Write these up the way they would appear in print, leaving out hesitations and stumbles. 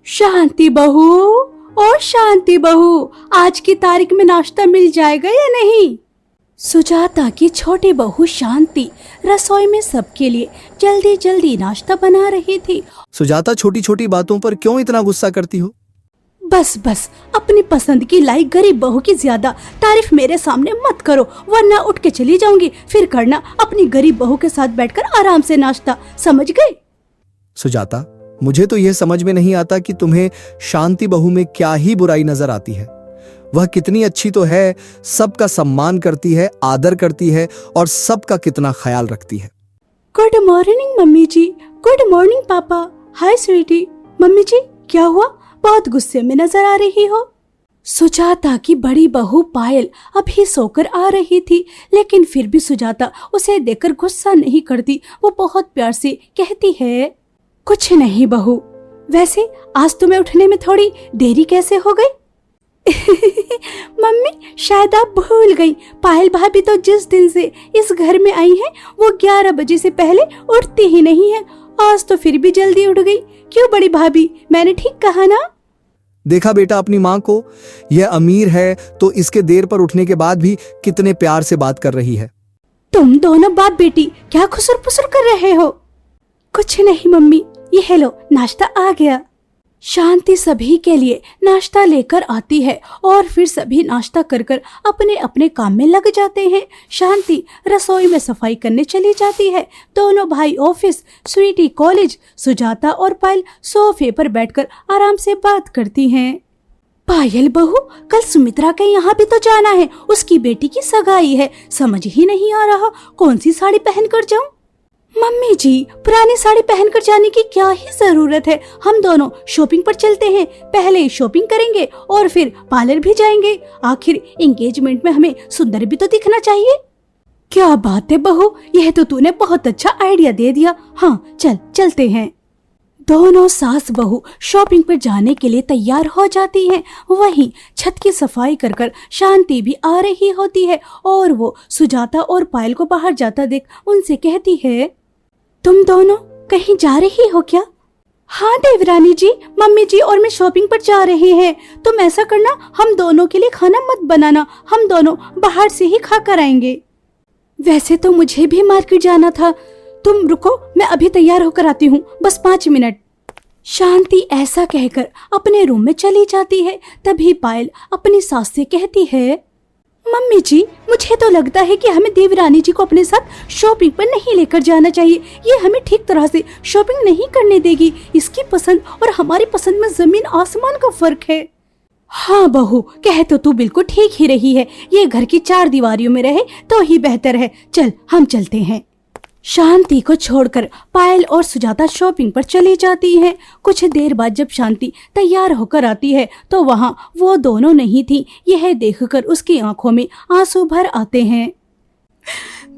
शांति बहू, और शांति बहू, आज की तारीख में नाश्ता मिल जाएगा या नहीं? सुजाता की छोटी बहू शांति रसोई में सबके लिए जल्दी जल्दी नाश्ता बना रही थी। सुजाता, छोटी छोटी बातों पर क्यों इतना गुस्सा करती हो? बस बस, अपनी पसंद की लाई गरीब बहू की ज्यादा तारीफ मेरे सामने मत करो, वरना उठ के चली जाऊंगी। फिर करना अपनी गरीब बहू के साथ बैठकर आराम से नाश्ता, समझ गए? सुजाता, मुझे तो यह समझ में नहीं आता कि तुम्हें शांति बहू में क्या ही बुराई नजर आती है। वह कितनी अच्छी तो है, सबका सम्मान करती है, आदर करती है और सबका कितना ख्याल रखती है। गुड मॉर्निंग मम्मी जी। गुड मॉर्निंग पापा। हाय स्वीटी। मम्मी जी, क्या हुआ? बहुत गुस्से में नजर आ रही हो। सुजाता की बड़ी बहू पायल अभी सोकर आ रही थी, लेकिन फिर भी सुजाता उसे देखकर गुस्सा नहीं करती। वो बहुत प्यार से कहती है, कुछ नहीं बहू, वैसे आज तुम्हें उठने में थोड़ी देरी कैसे हो गई? मम्मी, शायद आप भूल गई, पायल भाभी तो जिस दिन से इस घर में आई है वो 11 बजे से पहले उठती ही नहीं है। आज तो फिर भी जल्दी उठ गई। क्यों बड़ी भाभी, मैंने ठीक कहा ना? देखा बेटा अपनी माँ को, यह अमीर है तो इसके देर पर उठने के बाद भी कितने प्यार से बात कर रही है। तुम दोनों बाप बेटी क्या खुसर पुसर कर रहे हो? कुछ नहीं मम्मी, ये लो नाश्ता आ गया। शांति सभी के लिए नाश्ता लेकर आती है और फिर सभी नाश्ता कर कर अपने अपने काम में लग जाते हैं। शांति रसोई में सफाई करने चली जाती है। दोनों भाई ऑफिस, स्वीटी कॉलेज। सुजाता और पायल सोफे पर बैठकर आराम से बात करती हैं। पायल बहू, कल सुमित्रा के यहाँ भी तो जाना है, उसकी बेटी की सगाई है। समझ ही नहीं आ रहा कौन सी साड़ी पहन कर जाऊं। मम्मी जी, पुरानी साड़ी पहनकर जाने की क्या ही जरूरत है। हम दोनों शॉपिंग पर चलते हैं। पहले शॉपिंग करेंगे और फिर पार्लर भी जाएंगे। आखिर एंगेजमेंट में हमें सुंदर भी तो दिखना चाहिए। क्या बात है बहू, यह तो तूने बहुत अच्छा आइडिया दे दिया। हाँ चल, चलते हैं। दोनों सास बहू शॉपिंग पर जाने के लिए तैयार हो जाती हैं। वहीं छत की सफाई कर कर शांति भी आ रही होती है और वो सुजाता और पायल को बाहर जाता देख उनसे कहती है, तुम दोनों कहीं जा रही हो क्या? हाँ देवरानी जी, मम्मी जी और मैं शॉपिंग पर जा रहे हैं। तुम ऐसा करना, हम दोनों के लिए खाना मत बनाना, हम दोनों बाहर से ही खा कर आएंगे। वैसे तो मुझे भी मार्केट जाना था। तुम रुको, मैं अभी तैयार होकर आती हूँ, बस 5 मिनट। शांति ऐसा कहकर अपने रूम में चली जाती है। तभी पायल अपनी सास से कहती है, मम्मी जी, मुझे तो लगता है कि हमें देवरानी जी को अपने साथ शॉपिंग पर नहीं लेकर जाना चाहिए। ये हमें ठीक तरह से शॉपिंग नहीं करने देगी। इसकी पसंद और हमारी पसंद में जमीन आसमान का फर्क है। हाँ बहू, कह तो तू बिल्कुल ठीक ही रही है। ये घर की 4 दीवारियों में रहे तो ही बेहतर है। चल हम चलते हैं। शांति को छोड़कर पायल और सुजाता शॉपिंग पर चली जाती हैं। कुछ देर बाद जब शांति तैयार होकर आती है तो वहाँ वो दोनों नहीं थी। यह देखकर उसकी आंखों में आंसू भर आते हैं।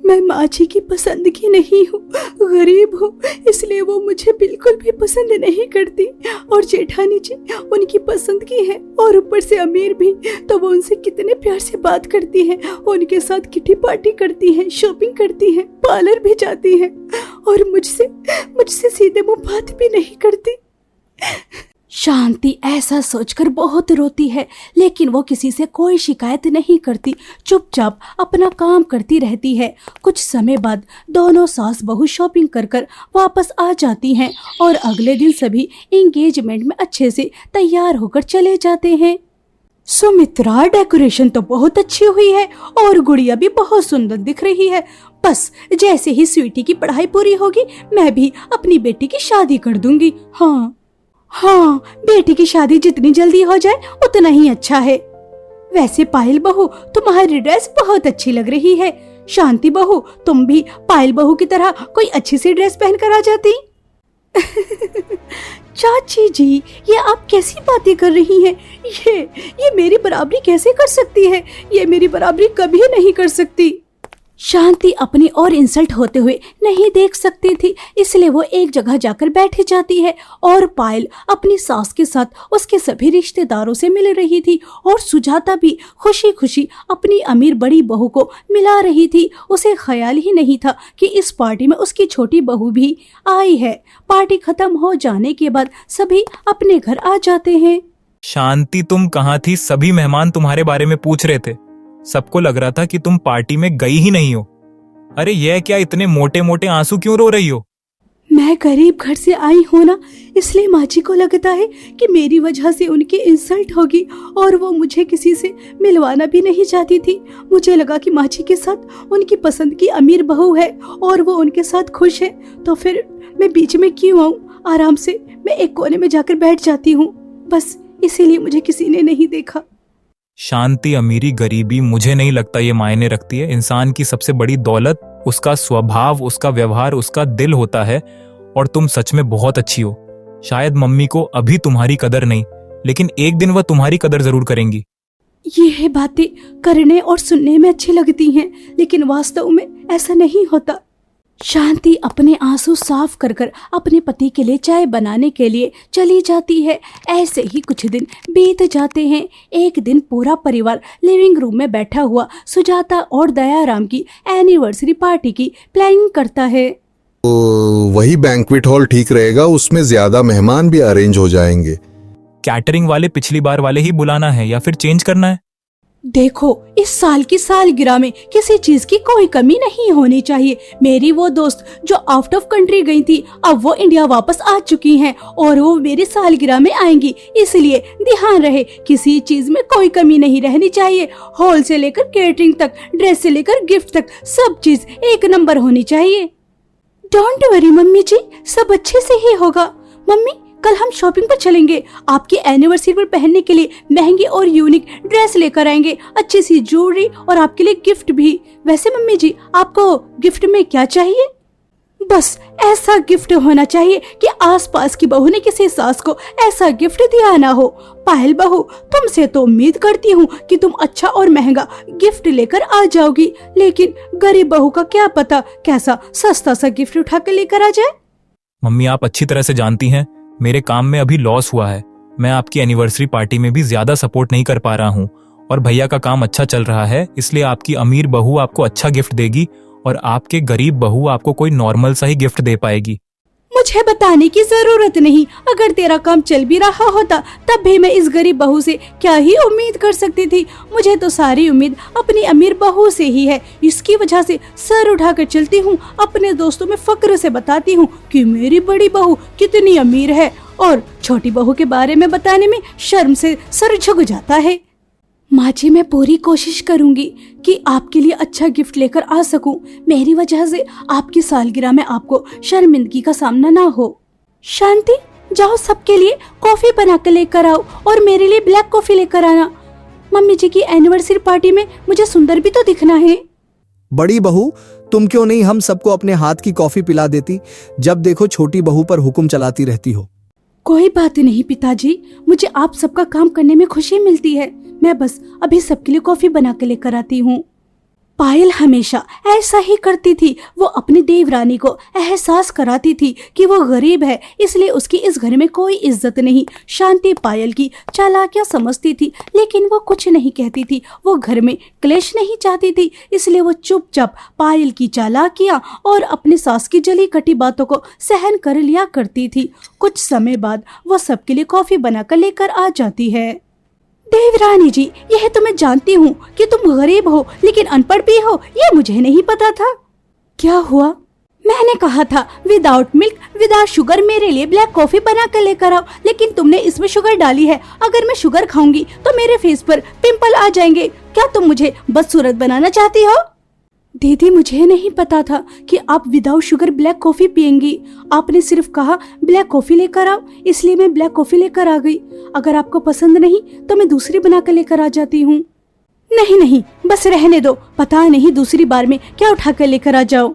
मैं माँ जी की पसंद की नहीं हूँ, गरीब हूँ, इसलिए वो मुझे बिल्कुल भी पसंद नहीं करती। और जेठानी जी उनकी पसंद की है और ऊपर से अमीर भी, तो वो उनसे कितने प्यार से बात करती है, उनके साथ किटी पार्टी करती है, शॉपिंग करती है, पार्लर भी जाती है और मुझसे सीधे मुंह बात भी नहीं करती। शांति ऐसा सोचकर बहुत रोती है, लेकिन वो किसी से कोई शिकायत नहीं करती, चुपचाप अपना काम करती रहती है। कुछ समय बाद दोनों सास बहू शॉपिंग कर कर वापस आ जाती हैं और अगले दिन सभी एंगेजमेंट में अच्छे से तैयार होकर चले जाते हैं। सुमित्रा, डेकोरेशन तो बहुत अच्छी हुई है और गुड़िया भी बहुत सुंदर दिख रही है। बस जैसे ही स्वीटी की पढ़ाई पूरी होगी मैं भी अपनी बेटी की शादी कर दूंगी। हाँ, बेटी की शादी जितनी जल्दी हो जाए उतना ही अच्छा है। वैसे पायल बहू, तुम्हारी ड्रेस बहुत अच्छी लग रही है। शांति बहू, तुम भी पायल बहू की तरह कोई अच्छी सी ड्रेस पहनकर आ जाती। चाची जी, ये आप कैसी बातें कर रही हैं? ये मेरी बराबरी कैसे कर सकती है? ये मेरी बराबरी कभी नहीं कर सकती। शांति अपनी और इंसल्ट होते हुए नहीं देख सकती थी, इसलिए वो एक जगह जाकर बैठ जाती है और पायल अपनी सास के साथ उसके सभी रिश्तेदारों से मिल रही थी और सुजाता भी खुशी खुशी अपनी अमीर बड़ी बहू को मिला रही थी। उसे ख्याल ही नहीं था कि इस पार्टी में उसकी छोटी बहू भी आई है। पार्टी खत्म हो जाने के बाद सभी अपने घर आ जाते हैं। शांति, तुम कहाँ थी? सभी मेहमान तुम्हारे बारे में पूछ रहे थे। सबको लग रहा था कि तुम पार्टी में गई ही नहीं हो। अरे यह क्या, इतने मोटे मोटे आंसू क्यों रो रही हो? मैं गरीब घर से आई हूँ ना, इसलिए माँ जी को लगता है कि मेरी वजह से उनकी इंसल्ट होगी और वो मुझे किसी से मिलवाना भी नहीं चाहती थी। मुझे लगा कि माँ जी के साथ उनकी पसंद की अमीर बहू है और वो उनके साथ खुश है, तो फिर मैं बीच में क्यों आऊँ? आराम से मैं एक कोने में जाकर बैठ जाती हूँ, बस इसीलिए मुझे किसी ने नहीं देखा। शांति, अमीरी गरीबी मुझे नहीं लगता ये मायने रखती है। इंसान की सबसे बड़ी दौलत उसका स्वभाव, उसका व्यवहार, उसका दिल होता है। और तुम सच में बहुत अच्छी हो। शायद मम्मी को अभी तुम्हारी कदर नहीं, लेकिन एक दिन वह तुम्हारी कदर जरूर करेंगी। ये बातें करने और सुनने में अच्छी लगती हैं, लेकिन वास्तव में ऐसा नहीं होता। शांति अपने आंसू साफ कर कर अपने पति के लिए चाय बनाने के लिए चली जाती है। ऐसे ही कुछ दिन बीत जाते हैं। एक दिन पूरा परिवार लिविंग रूम में बैठा हुआ सुजाता और दयाराम की एनिवर्सरी पार्टी की प्लानिंग करता है। तो वही बैंक्वेट हॉल ठीक रहेगा, उसमें ज्यादा मेहमान भी अरेंज हो जाएंगे। कैटरिंग वाले पिछली बार वाले ही बुलाना है या फिर चेंज करना है? देखो, इस साल की सालगिरह में किसी चीज की कोई कमी नहीं होनी चाहिए। मेरी वो दोस्त जो आउट ऑफ कंट्री गई थी, अब वो इंडिया वापस आ चुकी हैं और वो मेरी सालगिरह में आएंगी, इसलिए ध्यान रहे किसी चीज में कोई कमी नहीं रहनी चाहिए। हॉल से लेकर केटरिंग तक, ड्रेस से लेकर गिफ्ट तक, सब चीज एक नंबर होनी चाहिए। डोंट वरी मम्मी जी, सब अच्छे से ही होगा। मम्मी, कल हम शॉपिंग पर चलेंगे, आपकी एनिवर्सरी पर पहनने के लिए महंगी और यूनिक ड्रेस लेकर आएंगे, अच्छी सी ज्वेलरी और आपके लिए गिफ्ट भी। वैसे मम्मी जी, आपको गिफ्ट में क्या चाहिए? बस ऐसा गिफ्ट होना चाहिए कि आसपास की बहू ने किसी सास को ऐसा गिफ्ट दिया ना हो। पायल बहू, तुमसे तो उम्मीद करती हूँ कि तुम अच्छा और महंगा गिफ्ट लेकर आ जाओगी, लेकिन गरीब बहू का क्या पता कैसा सस्ता सा गिफ्ट उठा कर लेकर आ जाए। मम्मी, आप अच्छी तरह से जानती हैं मेरे काम में अभी लॉस हुआ है। मैं आपकी एनिवर्सरी पार्टी में भी ज्यादा सपोर्ट नहीं कर पा रहा हूँ और भैया का काम अच्छा चल रहा है, इसलिए आपकी अमीर बहू आपको अच्छा गिफ्ट देगी और आपके गरीब बहू आपको कोई नॉर्मल सा ही गिफ्ट दे पाएगी। मुझे बताने की जरूरत नहीं, अगर तेरा काम चल भी रहा होता तब भी मैं इस गरीब बहू से क्या ही उम्मीद कर सकती थी। मुझे तो सारी उम्मीद अपनी अमीर बहू से ही है, इसकी वजह से सर उठाकर चलती हूँ, अपने दोस्तों में फक्र से बताती हूँ कि मेरी बड़ी बहू कितनी अमीर है, और छोटी बहू के बारे में बताने में शर्म से सर झुक जाता है। माँ जी, मैं पूरी कोशिश करूंगी कि आपके लिए अच्छा गिफ्ट लेकर आ सकूं। मेरी वजह से आपकी सालगिरह में आपको शर्मिंदगी का सामना ना हो। शांति, जाओ सबके लिए कॉफी बना कर लेकर आओ और मेरे लिए ब्लैक कॉफी लेकर आना। मम्मी जी की एनिवर्सरी पार्टी में मुझे सुंदर भी तो दिखना है। बड़ी बहू, तुम क्यों नहीं हम सबको अपने हाथ की कॉफी पिला देती? जब देखो छोटी बहू पर हुक्म चलाती रहती हो। कोई बात नहीं पिताजी, मुझे आप सबका काम करने में खुशी मिलती है। मैं बस अभी सबके लिए कॉफी बना के लेकर आती हूँ। पायल हमेशा ऐसा ही करती थी। वो अपनी देवरानी को एहसास कराती थी कि वो गरीब है, इसलिए उसकी इस घर में कोई इज्जत नहीं। शांति पायल की चालाकियां समझती थी, लेकिन वो कुछ नहीं कहती थी। वो घर में क्लेश नहीं चाहती थी, इसलिए वो चुपचाप पायल की चालाकियां और अपनी सास की जली कटी बातों को सहन कर लिया करती थी। कुछ समय बाद वो सबके लिए कॉफी बनाकर लेकर आ जाती है। देवरानी जी, यह तो मैं जानती हूँ कि तुम गरीब हो, लेकिन अनपढ़ भी हो, ये मुझे नहीं पता था। क्या हुआ? मैंने कहा था विदाउट मिल्क विदाउट शुगर मेरे लिए ब्लैक कॉफी बना कर लेकर आओ, लेकिन तुमने इसमें शुगर डाली है। अगर मैं शुगर खाऊंगी तो मेरे फेस पर पिंपल आ जाएंगे। क्या तुम मुझे बदसूरत बनाना चाहती हो? दीदी, मुझे नहीं पता था कि आप विदाउट शुगर ब्लैक कॉफी पियेंगी। आपने सिर्फ कहा ब्लैक कॉफी लेकर आओ, इसलिए मैं ब्लैक कॉफी लेकर आ गई। अगर आपको पसंद नहीं तो मैं दूसरी बना कर लेकर आ जाती हूँ। नहीं नहीं, बस रहने दो, पता नहीं दूसरी बार में क्या उठा कर लेकर आ जाओ।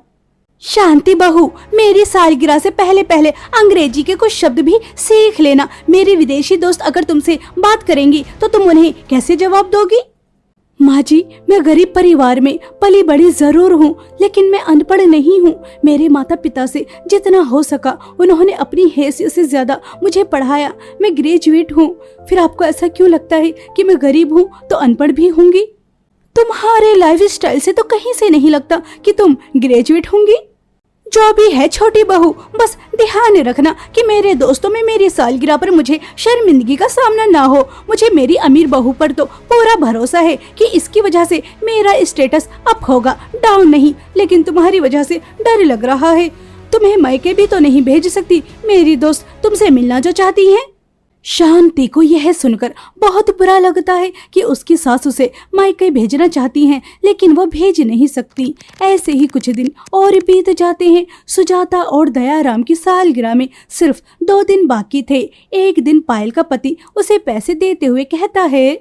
शांति बहू, मेरी सालगिरह से पहले पहले अंग्रेजी के कुछ शब्द भी सीख लेना। मेरी विदेशी दोस्त अगर तुमसे बात करेंगी तो तुम उन्हें कैसे जवाब दोगी? माँ जी, मैं गरीब परिवार में पली बड़ी जरूर हूँ, लेकिन मैं अनपढ़ नहीं हूँ। मेरे माता पिता से जितना हो सका उन्होंने अपनी हैसियत से ज्यादा मुझे पढ़ाया। मैं ग्रेजुएट हूँ। फिर आपको ऐसा क्यों लगता है कि मैं गरीब हूँ तो अनपढ़ भी होंगी? तुम्हारे लाइफ स्टाइल से तो कहीं से नहीं लगता कि तुम ग्रेजुएट होंगी। जो भी है छोटी बहू, बस ध्यान रखना कि मेरे दोस्तों में मेरी सालगिरह पर मुझे शर्मिंदगी का सामना ना हो। मुझे मेरी अमीर बहू पर तो पूरा भरोसा है कि इसकी वजह से मेरा स्टेटस अप होगा, डाउन नहीं। लेकिन तुम्हारी वजह से डर लग रहा है। तुम्हें मायके भी तो नहीं भेज सकती। मेरी दोस्त तुमसे मिलना जो चाहती है। शांति को यह सुनकर बहुत बुरा लगता है कि उसकी सास उसे मायके भेजना चाहती हैं, लेकिन वो भेज नहीं सकती। ऐसे ही कुछ दिन और बीत जाते हैं। सुजाता और दयाराम की सालगिरह में सिर्फ 2 दिन बाकी थे। एक दिन पायल का पति उसे पैसे देते हुए कहता है,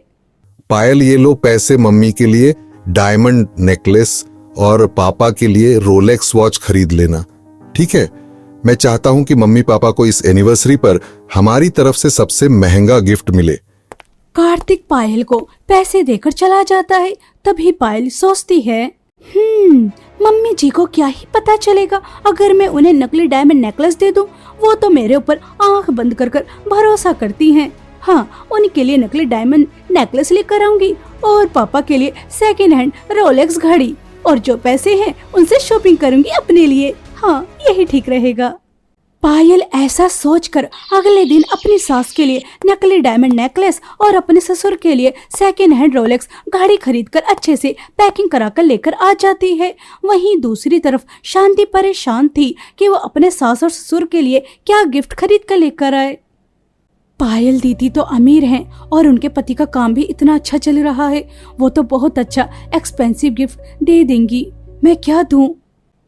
पायल ये लो पैसे, मम्मी के लिए डायमंड नेकलेस और पापा के लिए रोलेक्स वॉच खरीद लेना, ठीक है? मैं चाहता हूं कि मम्मी पापा को इस एनिवर्सरी पर हमारी तरफ से सबसे महंगा गिफ्ट मिले। कार्तिक पायल को पैसे देकर चला जाता है। तभी पायल सोचती है, मम्मी जी को क्या ही पता चलेगा अगर मैं उन्हें नकली डायमंड नेकलेस दे दूं। वो तो मेरे ऊपर आंख बंद कर कर भरोसा करती हैं। हाँ, उनके लिए नकली डायमंड नेकलेस लेकर आऊंगी और पापा के लिए सेकेंड हैंड रोलेक्स घड़ी, और जो पैसे हैं उनसे शॉपिंग करूंगी अपने लिए। हाँ, यही ठीक रहेगा। पायल ऐसा सोचकर अगले दिन अपनी सास के लिए नकली डायमंड नेकलेस और अपने ससुर के लिए सेकेंड हैंड रोलेक्स गाड़ी खरीदकर अच्छे से पैकिंग कराकर लेकर आ जाती है। वहीं दूसरी तरफ शांति परेशान थी कि वो अपने सास और ससुर के लिए क्या गिफ्ट खरीद कर लेकर आए। पायल दीदी तो अमीर हैं और उनके पति का काम भी इतना अच्छा चल रहा है। वो तो बहुत अच्छा एक्सपेंसिव गिफ्ट दे देंगी। मैं क्या दूं?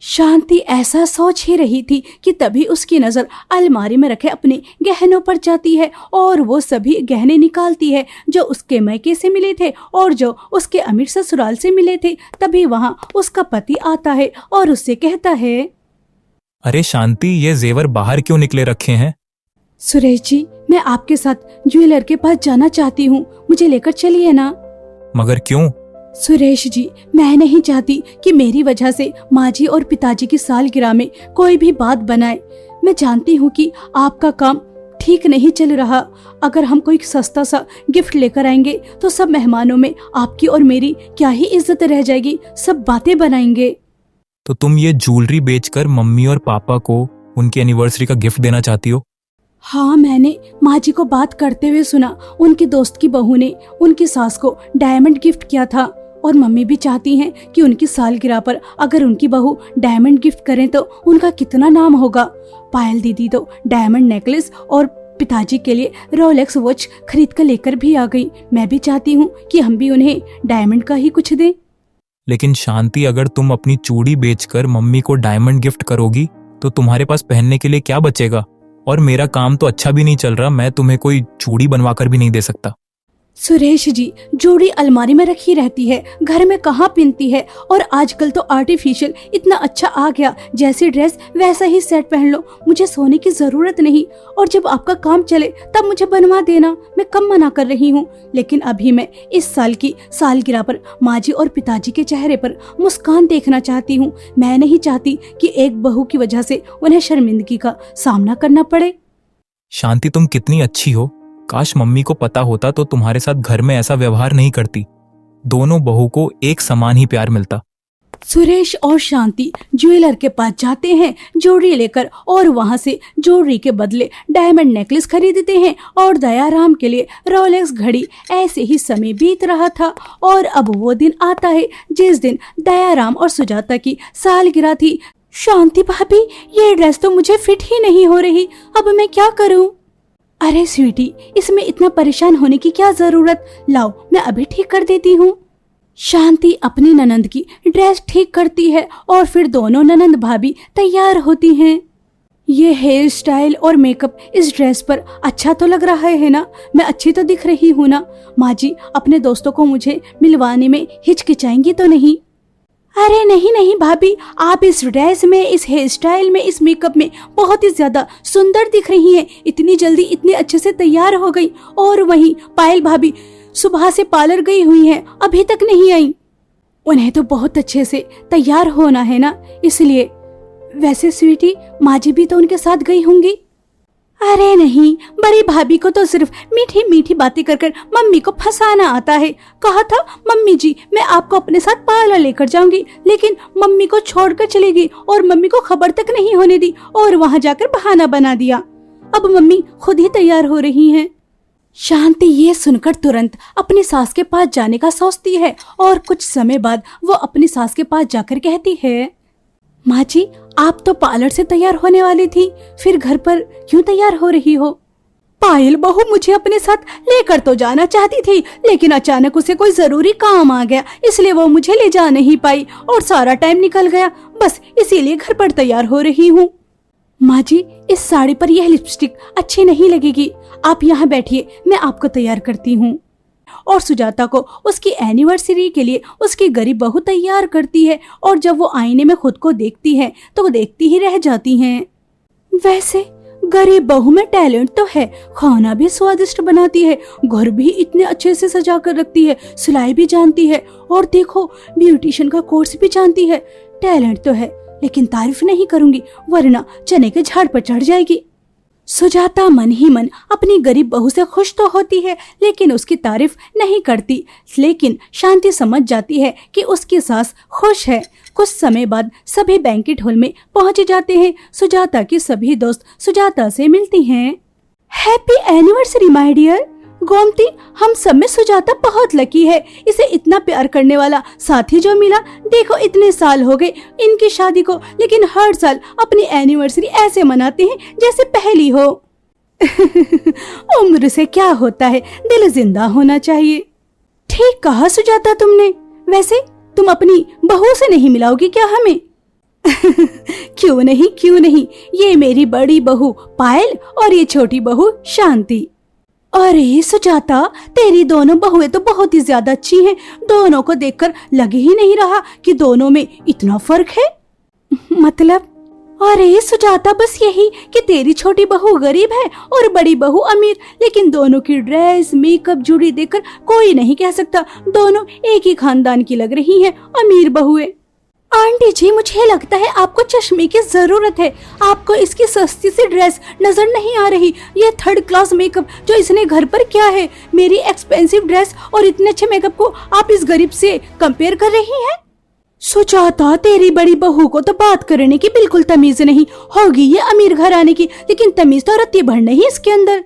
शांति ऐसा सोच ही रही थी कि तभी उसकी नजर अलमारी में रखे अपने गहनों पर जाती है और वो सभी गहने निकालती है जो उसके मायके से मिले थे और जो उसके अमीर ससुराल से मिले थे। तभी वहाँ उसका पति आता है और उससे कहता है, अरे शांति, ये जेवर बाहर क्यों निकले रखे हैं? सुरेश जी, मैं आपके साथ ज्वेलर के पास जाना चाहती हूँ, मुझे लेकर चलिए ना। मगर क्यों? सुरेश जी, मैं नहीं चाहती कि मेरी वजह से माँ जी और पिताजी की सालगिरह में कोई भी बात बनाए। मैं जानती हूँ कि आपका काम ठीक नहीं चल रहा। अगर हम कोई सस्ता सा गिफ्ट लेकर आएंगे तो सब मेहमानों में आपकी और मेरी क्या ही इज्जत रह जाएगी, सब बातें बनाएंगे। तो तुम ये ज्वेलरी बेचकर मम्मी और पापा को उनकी एनिवर्सरी का गिफ्ट देना चाहती हो? हाँ, मैंने माँ जी को बात करते हुए सुना। उनकी दोस्त की बहू ने उनकी सास को डायमंड गिफ्ट किया था और मम्मी भी चाहती हैं कि उनकी सालगिरह पर अगर उनकी बहू डायमंड गिफ्ट करें तो उनका कितना नाम होगा। पायल दीदी तो डायमंड नेकलेस और पिताजी के लिए रोलेक्स वॉच खरीद कर लेकर भी आ गई। मैं भी चाहती हूँ कि हम भी उन्हें डायमंड का ही कुछ दें। लेकिन शांति, अगर तुम अपनी चूड़ी बेचकर मम्मी को डायमंड गिफ्ट करोगी तो तुम्हारे पास पहनने के लिए क्या बचेगा? और मेरा काम तो अच्छा भी नहीं चल रहा, मैं तुम्हें कोई चूड़ी बनवा कर भी नहीं दे सकता। सुरेश जी, जोड़ी अलमारी में रखी रहती है, घर में कहाँ पहनती है। और आजकल तो आर्टिफिशियल इतना अच्छा आ गया, जैसी ड्रेस वैसा ही सेट पहन लो, मुझे सोने की जरूरत नहीं। और जब आपका काम चले तब मुझे बनवा देना, मैं कम मना कर रही हूँ। लेकिन अभी मैं इस साल की सालगिरह पर माँ जी और पिताजी के चेहरे पर मुस्कान देखना चाहती हूँ। मैं नहीं चाहती कि एक बहू की वजह से उन्हें शर्मिंदगी का सामना करना पड़े। शांति, तुम कितनी अच्छी हो। काश मम्मी को पता होता तो तुम्हारे साथ घर में ऐसा व्यवहार नहीं करती। दोनों बहू को एक समान ही प्यार मिलता। सुरेश और शांति ज्वेलर के पास जाते हैं जोड़ी लेकर और वहां से जोड़ी के बदले डायमंड नेकलेस खरीदते हैं और दयाराम के लिए रोलेक्स घड़ी। ऐसे ही समय बीत रहा था और अब वो दिन आता है जिस दिन दयाराम और सुजाता की सालगिरह थी। शांति भाभी, ये ड्रेस तो मुझे फिट ही नहीं हो रही, अब मैं क्या करूं? अरे स्वीटी, इसमें इतना परेशान होने की क्या जरूरत, लाओ मैं अभी ठीक कर देती हूँ। शांति अपनी ननंद की ड्रेस ठीक करती है और फिर दोनों ननंद भाभी तैयार होती हैं। ये हेयर स्टाइल और मेकअप इस ड्रेस पर अच्छा तो लग रहा है ना? मैं अच्छी तो दिख रही हूँ ना? माँ जी अपने दोस्तों को मुझे मिलवाने में हिचकिचाएंगी तो नहीं? अरे नहीं नहीं भाभी, आप इस ड्रेस में, इस हेयर स्टाइल में, इस मेकअप में बहुत ही ज्यादा सुंदर दिख रही हैं। इतनी जल्दी इतने अच्छे से तैयार हो गई। और वहीं पायल भाभी सुबह से पार्लर गई हुई हैं, अभी तक नहीं आई। उन्हें तो बहुत अच्छे से तैयार होना है ना, इसलिए। वैसे स्वीटी, माँ जी भी तो उनके साथ गई होंगी। अरे नहीं, बड़ी भाभी को तो सिर्फ मीठी मीठी बातें कर कर मम्मी को फंसाना आता है। कहा था मम्मी जी मैं आपको अपने साथ पार्लर लेकर जाऊंगी, लेकिन मम्मी को छोड़कर चली गई और मम्मी को खबर तक नहीं होने दी और वहां जाकर बहाना बना दिया। अब मम्मी खुद ही तैयार हो रही हैं। शांति ये सुनकर तुरंत अपनी सास के पास जाने का सोचती है और कुछ समय बाद वो अपनी सास के पास जाकर कहती है, माँ जी आप तो पार्लर से तैयार होने वाली थी, फिर घर पर क्यों तैयार हो रही हो? पायल बहू मुझे अपने साथ लेकर तो जाना चाहती थी, लेकिन अचानक उसे कोई जरूरी काम आ गया, इसलिए वो मुझे ले जा नहीं पाई और सारा टाइम निकल गया, बस इसीलिए घर पर तैयार हो रही हूँ। माँ जी इस साड़ी पर यह लिपस्टिक अच्छी नहीं लगेगी, आप यहाँ बैठिए, मैं आपको तैयार करती हूँ। और सुजाता को उसकी एनिवर्सरी के लिए उसकी गरीब बहू तैयार करती है और जब वो आईने में खुद को देखती है तो वो देखती ही रह जाती हैं। वैसे गरीब बहू में टैलेंट तो है, खाना भी स्वादिष्ट बनाती है, घर भी इतने अच्छे से सजा कर रखती है, सिलाई भी जानती है और देखो ब्यूटिशियन का कोर्स भी जानती है। टैलेंट तो है, लेकिन तारीफ नहीं करूंगी वरना चने के झाड़ पर चढ़ जाएगी। सुजाता मन ही मन अपनी गरीब बहू से खुश तो होती है, लेकिन उसकी तारीफ नहीं करती। लेकिन शांति समझ जाती है कि उसकी सास खुश है। कुछ समय बाद सभी बैंकेट हॉल में पहुंच जाते हैं। सुजाता की सभी दोस्त सुजाता से मिलती हैं। Happy anniversary my dear. Gomti, हम सब में सुजाता बहुत लकी है, इसे इतना प्यार करने वाला साथी जो मिला। देखो इतने साल हो गए इनकी शादी को, लेकिन हर साल अपनी एनिवर्सरी ऐसे मनाते हैं जैसे पहली हो। उम्र से क्या होता है, दिल जिंदा होना चाहिए। ठीक कहा सुजाता तुमने। वैसे तुम अपनी बहू से नहीं मिलाओगी क्या हमें? क्यों नहीं, ये मेरी बड़ी बहू पायल और ये छोटी बहू शांति। अरे सुजाता, तेरी दोनों बहुएं तो बहुत ही ज्यादा अच्छी हैं। दोनों को देखकर लग ही नहीं रहा कि दोनों में इतना फर्क है। मतलब? अरे सुजाता, बस यही कि तेरी छोटी बहू गरीब है और बड़ी बहू अमीर, लेकिन दोनों की ड्रेस, मेकअप, जुड़ी देखकर कोई नहीं कह सकता दोनों एक ही खानदान की लग रही हैं, अमीर बहुएं। आंटी जी, मुझे लगता है आपको चश्मे की जरूरत है। आपको इसकी सस्ती सी ड्रेस नजर नहीं आ रही? ये थर्ड क्लास मेकअप जो इसने घर पर किया है, मेरी एक्सपेंसिव ड्रेस और इतने अच्छे मेकअप को आप इस गरीब से कंपेयर कर रही हैं? सुजाता, तेरी बड़ी बहू को तो बात करने की बिल्कुल तमीज नहीं। होगी ये अमीर घराने की, लेकिन तमीज तो रत्ती भर नहीं इसके अंदर।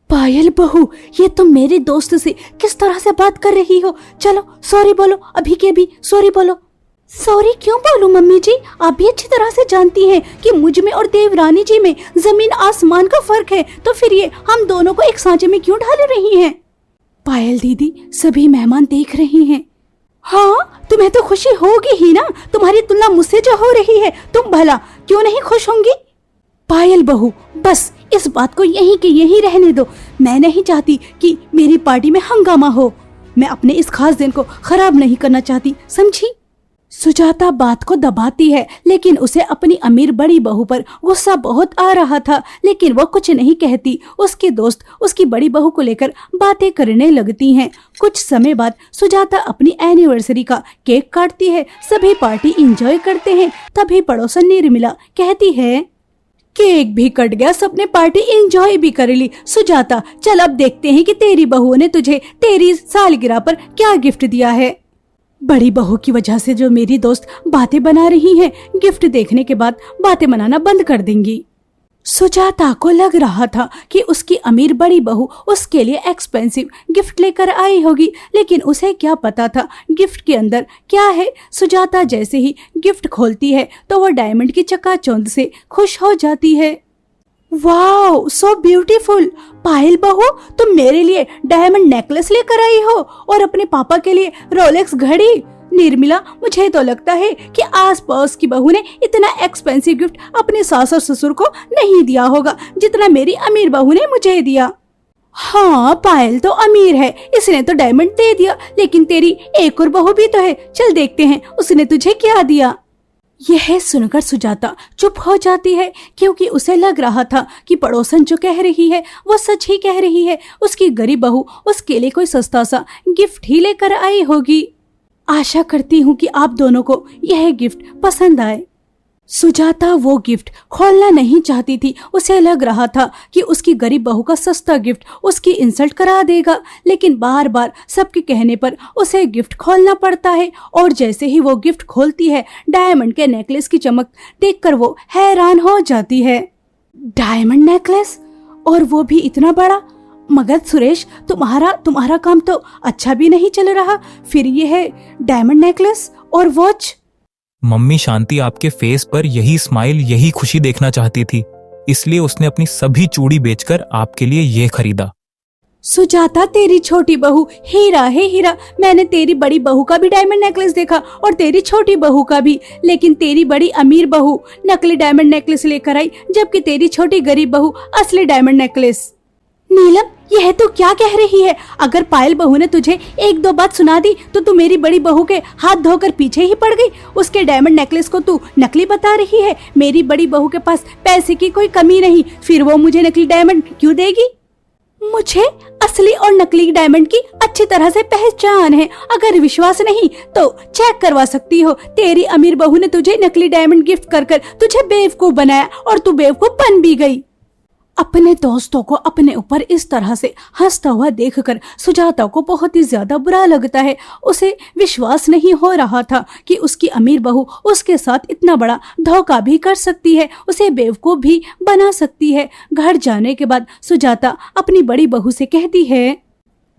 पायल बहू, ये तुम मेरे दोस्त से किस तरह से बात कर रही हो? चलो सॉरी बोलो, अभी के भी सॉरी बोलो। सॉरी क्यों बोलूं मम्मी जी? आप भी अच्छी तरह से जानती हैं कि मुझ में और देवरानी जी में जमीन आसमान का फर्क है, तो फिर ये हम दोनों को एक सांचे में क्यों ढाल रही हैं? पायल दीदी, सभी मेहमान देख रहे हैं। हाँ, तुम्हें तो खुशी होगी ही ना, तुम्हारी तुलना मुझसे जो हो रही है, तुम भला क्यों नहीं खुश होंगी? पायल बहू, बस इस बात को यहीं के यहीं रहने दो। मैं नहीं चाहती कि मेरी पार्टी में हंगामा हो। मैं अपने इस खास दिन को खराब नहीं करना चाहती, समझी? सुजाता बात को दबाती है, लेकिन उसे अपनी अमीर बड़ी बहू पर गुस्सा बहुत आ रहा था, लेकिन वो कुछ नहीं कहती। उसके दोस्त उसकी बड़ी बहू को लेकर बातें करने लगती हैं। कुछ समय बाद सुजाता अपनी एनिवर्सरी का केक काटती है। सभी पार्टी एंजॉय करते हैं। तभी पड़ोसन निर्मिला कहती है, केक भी कट गया, सबने पार्टी एंजॉय भी कर ली। सुजाता, चल अब देखते हैं कि तेरी बहू ने तुझे तेरी सालगिरह पर क्या गिफ्ट दिया है। बड़ी बहू की वजह से जो मेरी दोस्त बातें बना रही हैं, गिफ्ट देखने के बाद बातें बनाना बंद कर देंगी। सुजाता को लग रहा था कि उसकी अमीर बड़ी बहू उसके लिए एक्सपेंसिव गिफ्ट लेकर आई होगी, लेकिन उसे क्या पता था गिफ्ट के अंदर क्या है। सुजाता जैसे ही गिफ्ट खोलती है तो वो डायमंड की चकाचौंध से खुश हो जाती है। Wow, so beautiful. पायल बहू, तुम मेरे लिए डायमंड नेकलेस लेकर आई हो और अपने पापा के लिए रोलेक्स घड़ी। निर्मिला, मुझे तो लगता है कि आस पड़ोस की बहू ने इतना एक्सपेंसिव गिफ्ट अपने सास और ससुर को नहीं दिया होगा जितना मेरी अमीर बहू ने मुझे दिया। हाँ, पायल तो अमीर है, इसने तो डायमंड दे दिया, लेकिन तेरी एक और बहू भी तो है। चल देखते हैं उसने तुझे क्या दिया। यह सुनकर सुजाता चुप हो जाती है, क्योंकि उसे लग रहा था कि पड़ोसन जो कह रही है वो सच ही कह रही है। उसकी गरीब बहू उसके लिए कोई सस्ता सा गिफ्ट ही लेकर आई होगी। आशा करती हूँ कि आप दोनों को यह गिफ्ट पसंद आए। सुजाता वो गिफ्ट खोलना नहीं चाहती थी। उसे लग रहा था कि उसकी गरीब बहू का सस्ता गिफ्ट उसकी इंसल्ट करा देगा, लेकिन बार बार सबके कहने पर उसे गिफ्ट खोलना पड़ता है। और जैसे ही वो गिफ्ट खोलती है, डायमंड के नेकलेस की चमक देखकर वो हैरान हो जाती है। डायमंड नेकलेस, और वो भी इतना बड़ा। मगर सुरेश, तुम्हारा काम तो अच्छा भी नहीं चल रहा, फिर ये है डायमंड नेकलेस और वॉच। मम्मी, शांति आपके फेस पर यही स्माइल, यही खुशी देखना चाहती थी, इसलिए उसने अपनी सभी चूड़ी बेचकर आपके लिए ये खरीदा। सुजाता, तेरी छोटी बहू हीरा है हीरा। मैंने तेरी बड़ी बहू का भी डायमंड नेकलेस देखा और तेरी छोटी बहू का भी, लेकिन तेरी बड़ी अमीर बहू नकली डायमंड नेकलेस लेकर आई, जबकि तेरी छोटी गरीब बहू असली डायमंड नेकलेस। नीलम, यह तो क्या कह रही है? अगर पायल बहू ने तुझे एक दो बात सुना दी तो तू मेरी बड़ी बहू के हाथ धोकर पीछे ही पड़ गई। उसके डायमंड नेकलेस को तू नकली बता रही है। मेरी बड़ी बहू के पास पैसे की कोई कमी नहीं, फिर वो मुझे नकली डायमंड क्यों देगी? मुझे असली और नकली डायमंड की अच्छी तरह से पहचान है। अगर विश्वास नहीं तो चेक करवा सकती हो। तेरी अमीर बहू ने तुझे नकली डायमंड गिफ्ट कर तुझे बेवकूफ बनाया और तू बेवकूफ बन भी गई। अपने दोस्तों को अपने ऊपर इस तरह से हंसता हुआ देखकर सुजाता को बहुत ही ज्यादा बुरा लगता है। उसे विश्वास नहीं हो रहा था कि उसकी अमीर बहू उसके साथ इतना बड़ा धोखा भी कर सकती है, उसे बेवकूफ भी बना सकती है। घर जाने के बाद सुजाता अपनी बड़ी बहू से कहती है,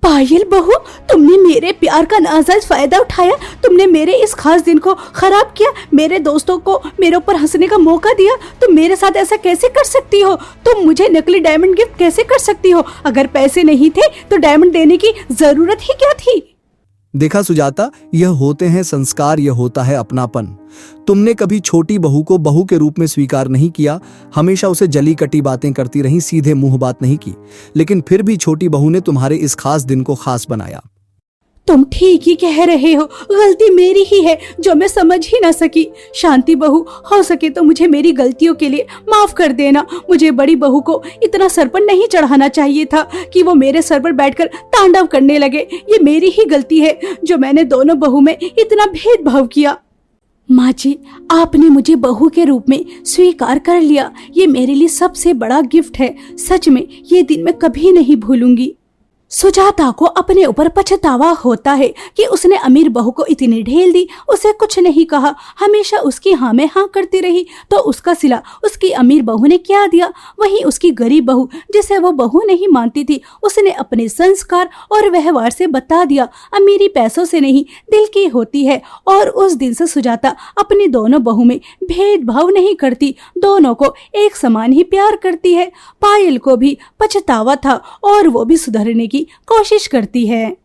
पायल बहू, तुमने मेरे प्यार का नाजायज फायदा उठाया। तुमने मेरे इस खास दिन को खराब किया, मेरे दोस्तों को मेरे ऊपर हंसने का मौका दिया। तुम मेरे साथ ऐसा कैसे कर सकती हो? तुम मुझे नकली डायमंड गिफ्ट कैसे कर सकती हो? अगर पैसे नहीं थे तो डायमंड देने की जरूरत ही क्या थी? देखा सुजाता, यह होते हैं संस्कार, यह होता है अपनापन। तुमने कभी छोटी बहू को बहू के रूप में स्वीकार नहीं किया, हमेशा उसे जली कटी बातें करती रही, सीधे मुंह बात नहीं की। लेकिन फिर भी छोटी बहू ने तुम्हारे इस खास दिन को खास बनाया। तुम ठीक ही कह रहे हो, गलती मेरी ही है जो मैं समझ ही ना सकी। शांति बहू, हो सके तो मुझे मेरी गलतियों के लिए माफ कर देना। मुझे बड़ी बहू को इतना सर पर नहीं चढ़ाना चाहिए था कि वो मेरे सर पर बैठकर तांडव करने लगे। ये मेरी ही गलती है जो मैंने दोनों बहू में इतना भेदभाव किया। माँ जी, आपने मुझे बहू के रूप में स्वीकार कर लिया, ये मेरे लिए सबसे बड़ा गिफ्ट है। सच में ये दिन मैं कभी नहीं भूलूंगी। सुजाता को अपने ऊपर पछतावा होता है कि उसने अमीर बहू को इतनी ढेल दी, उसे कुछ नहीं कहा, हमेशा उसकी हाँ में हाँ करती रही। तो उसका सिला उसकी अमीर बहू ने क्या दिया? वहीं उसकी गरीब बहू, जिसे वो बहू नहीं मानती थी, उसने अपने संस्कार और व्यवहार से बता दिया, अमीरी पैसों से नहीं दिल की होती है। और उस दिन से सुजाता अपनी दोनों बहू में भेदभाव नहीं करती, दोनों को एक समान ही प्यार करती है। पायल को भी पछतावा था और वो भी सुधरने की कोशिश करती है।